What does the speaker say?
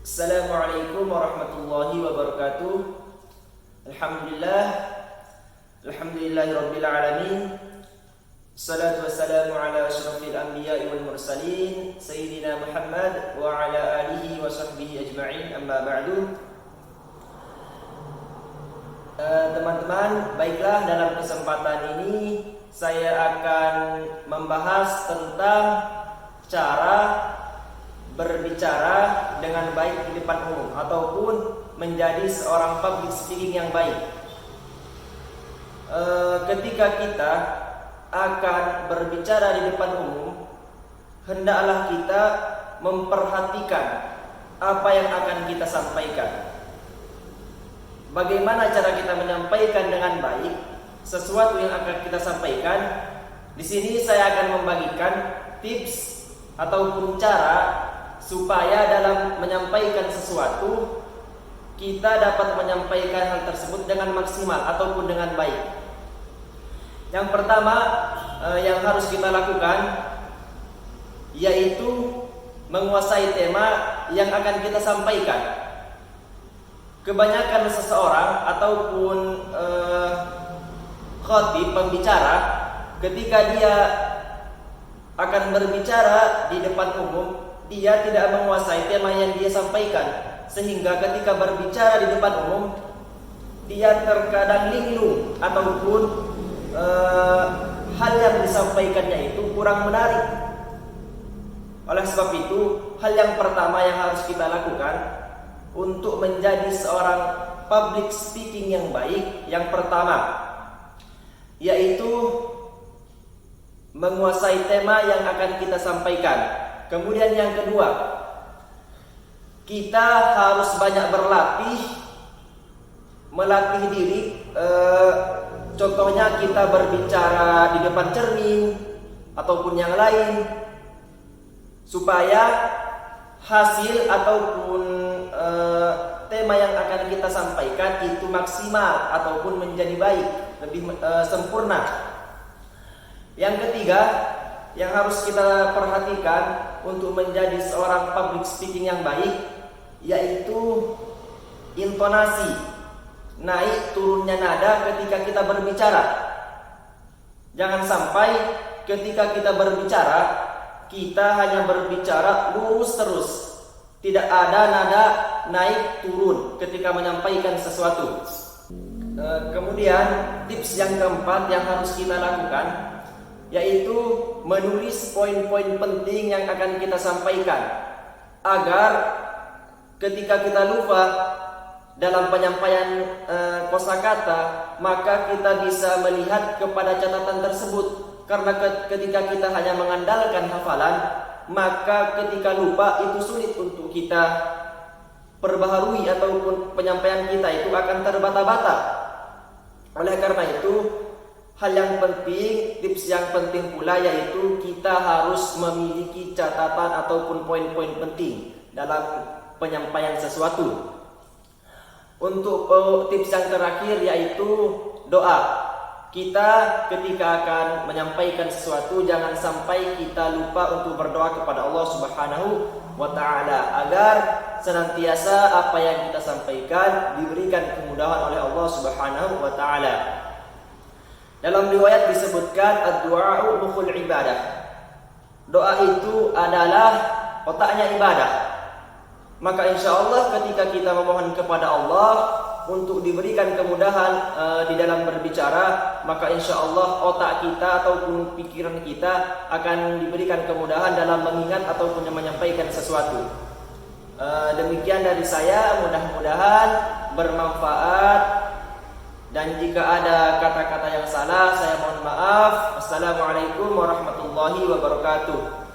Assalamualaikum warahmatullahi wabarakatuh. Alhamdulillahirabbil alamin. Salatu wassalamu ala asyrafil anbiya'i wal mursalin sayyidina Muhammad wa ala alihi wa sahbihi ajma'in. Amma ba'du. Teman-teman, baiklah, dalam kesempatan ini saya akan membahas tentang cara berbicara dengan baik di depan umum ataupun menjadi seorang public speaking yang baik. Ketika kita akan berbicara di depan umum, hendaklah kita memperhatikan apa yang akan kita sampaikan. Bagaimana cara kita menyampaikan dengan baik sesuatu yang akan kita sampaikan? Di sini saya akan membagikan tips ataupun cara supaya dalam menyampaikan sesuatu kita dapat menyampaikan hal tersebut dengan maksimal ataupun dengan baik. Yang pertama yang harus kita lakukan yaitu menguasai tema yang akan kita sampaikan. Kebanyakan seseorang ataupun khatib, pembicara, ketika dia akan berbicara di depan umum, dia tidak menguasai tema yang dia sampaikan, sehingga ketika berbicara di depan umum dia terkadang linglung ataupun hal yang disampaikannya itu kurang menarik. Oleh sebab itu, hal yang pertama yang harus kita lakukan untuk menjadi seorang public speaking yang baik, yang pertama yaitu menguasai tema yang akan kita sampaikan. Kemudian yang kedua, kita harus banyak melatih diri. Contohnya kita berbicara di depan cermin ataupun yang lain, supaya hasil ataupun tema yang akan kita sampaikan itu maksimal ataupun menjadi baik, lebih sempurna. Yang ketiga yang harus kita perhatikan untuk menjadi seorang public speaking yang baik yaitu intonasi, naik turunnya nada ketika kita berbicara. Jangan sampai ketika kita berbicara kita hanya berbicara lurus terus, tidak ada nada naik turun ketika menyampaikan sesuatu. Kemudian tips yang keempat yang harus kita lakukan yaitu menulis poin-poin penting yang akan kita sampaikan, agar ketika kita lupa dalam penyampaian kosakata, maka kita bisa melihat kepada catatan tersebut. Karena ketika kita hanya mengandalkan hafalan, maka ketika lupa itu sulit untuk kita perbaharui ataupun penyampaian kita itu akan terbata-bata. Oleh karena itu, hal yang penting, tips yang penting pula yaitu kita harus memiliki catatan ataupun poin-poin penting dalam penyampaian sesuatu. Untuk tips yang terakhir yaitu doa. Kita ketika akan menyampaikan sesuatu jangan sampai kita lupa untuk berdoa kepada Allah Subhanahu wa taala agar senantiasa apa yang kita sampaikan diberikan kemudahan oleh Allah Subhanahu wa taala. Dalam riwayat disebutkan ad-du'a'u mukhul ibadah. Doa itu adalah otaknya ibadah. Maka insya Allah ketika kita memohon kepada Allah untuk diberikan kemudahan di dalam berbicara, maka insya Allah otak kita ataupun pikiran kita akan diberikan kemudahan dalam mengingat ataupun menyampaikan sesuatu. Demikian dari saya, mudah-mudahan bermanfaat. Dan jika ada kata-kata yang salah, saya mohon maaf. Assalamualaikum warahmatullahi wabarakatuh.